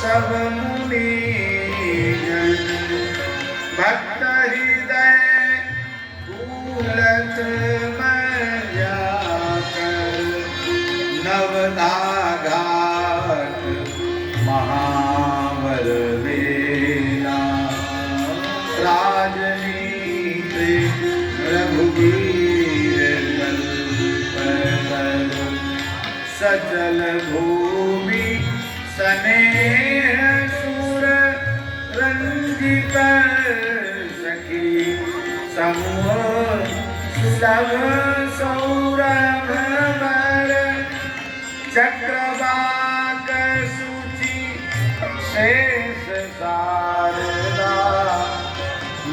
सब मुनि जन भक्त हृदय कूलत में जाकर नवधा घाट महावर वेला राजनीति रघुवीर कल्पतर सचल भूमि स्नेह सुर रंजित सखी समूह सुलभ सौरभ वर चक्रवाक सूचि शेष शारदा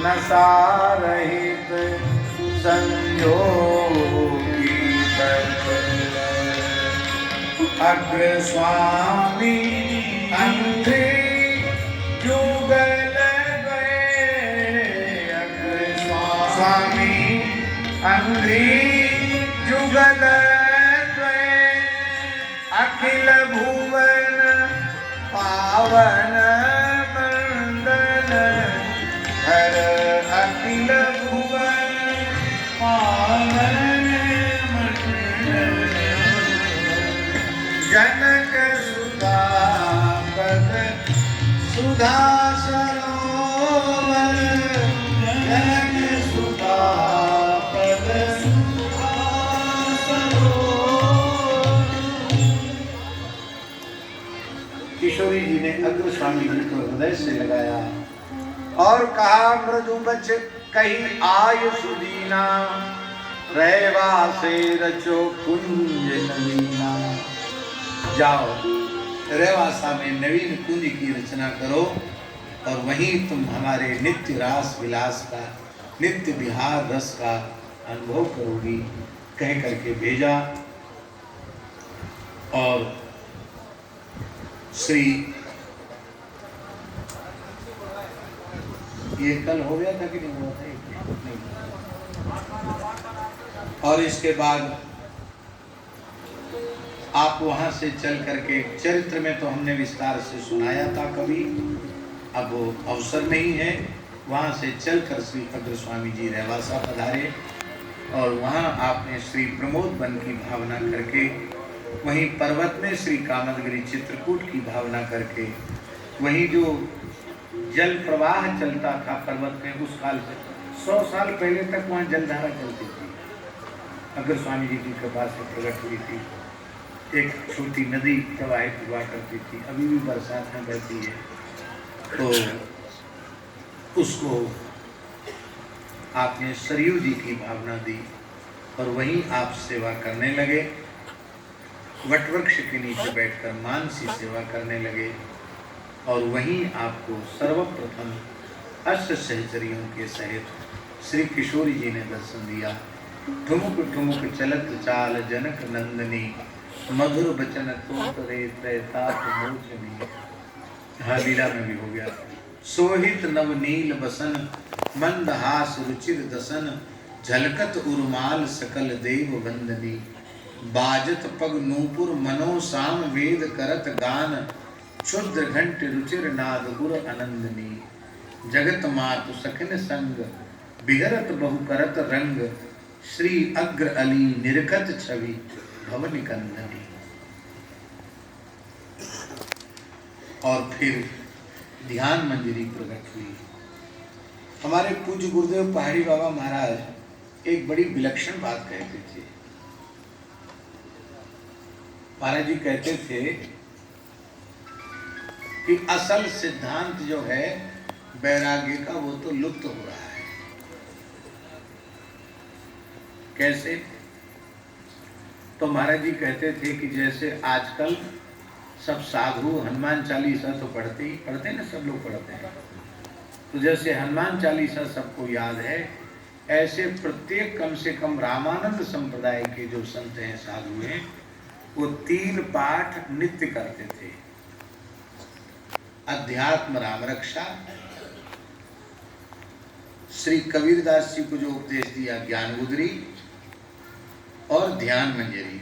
नसारहित संयोगी तत्व अग्र स्वामी अंग्रे जुगल गए अग्र स्वामी अंग्री जुगल गए अखिल भुवन पावन मंदन हर अखिल भुवन पावन मंदन जनक सुता पद सुधा सरोवर जनक सुता पद सुधा सरोवर। किशोरी जी ने अग्र स्वामी जी को हृदय से लगाया और कहा मृदु बच कहीं आय सुदीना रहवा से रचो कुंज नवीना। जाओ रेवासा में नवीन कुंज की रचना करो और वहीं तुम हमारे नित्य रास विलास का नित्य विहार रस का अनुभव करोगी कह करके भेजा। और श्री ये कल हो गया था कि नहीं हुआ था? नहीं। और इसके बाद आप वहां से चल करके चरित्र में तो हमने विस्तार से सुनाया था कभी, अब वो अवसर नहीं है। वहां से चलकर श्री अग्र स्वामी जी रेवासा पधारे और वहां आपने श्री प्रमोद वन की भावना करके वहीं पर्वत में श्री कामदगिरि चित्रकूट की भावना करके वहीं जो जल प्रवाह चलता था पर्वत में उस काल से 100 साल पहले तक वहाँ जलधारा चलती थी। अग्र स्वामी जी की कृपा से प्रकट हुई थी। एक छोटी नदी प्रवाहित हुआ करती थी, अभी भी बरसात में बहती है। तो उसको आपने सरयू जी की भावना दी और वहीं आप सेवा करने लगे। वटवृक्ष के नीचे बैठकर मानसी सेवा करने लगे और वहीं आपको सर्वप्रथम अष्ट सहचरियों के सहित श्री किशोरी जी ने दर्शन दिया। ठुमुक ठुमुक चलत चाल जनक नंदनी मधुर बचन तोतरे त्रैताप मोचनी। हाँ, लीला में भी हो गया। सोहित नवनील बसन मंदहास रुचिर दसन झलकत उर्माल सकल देव वंदनी। बाजत पग नूपुर मनो साम वेद करत गान क्षुद्र घंट रुचिर नाद गुर आनंदनी। जगत मातु सखिन संग बिहरत बहु करत रंग श्री अग्र अली निरखत छवि भवन कंदनी। और फिर ध्यान मंजरी प्रकट हुई। हमारे पूज्य गुरुदेव पहाड़ी बाबा महाराज एक बड़ी विलक्षण बात कहते थे। महाराज जी कहते थे कि असल सिद्धांत जो है वैराग्य का वो तो लुप्त हो रहा है। कैसे? तो महाराज जी कहते थे कि जैसे आजकल सब साधु हनुमान चालीसा तो पढ़ते ना, सब लोग पढ़ते हैं। तो जैसे हनुमान चालीसा सबको याद है, ऐसे प्रत्येक कम से कम रामानंद संप्रदाय के जो संत हैं, साधु हैं, वो 3 पाठ नित्य करते थे। अध्यात्म राम रक्षा, श्री कबीरदास जी को जो उपदेश दिया ज्ञान गुदरी, और ध्यान मंजरी।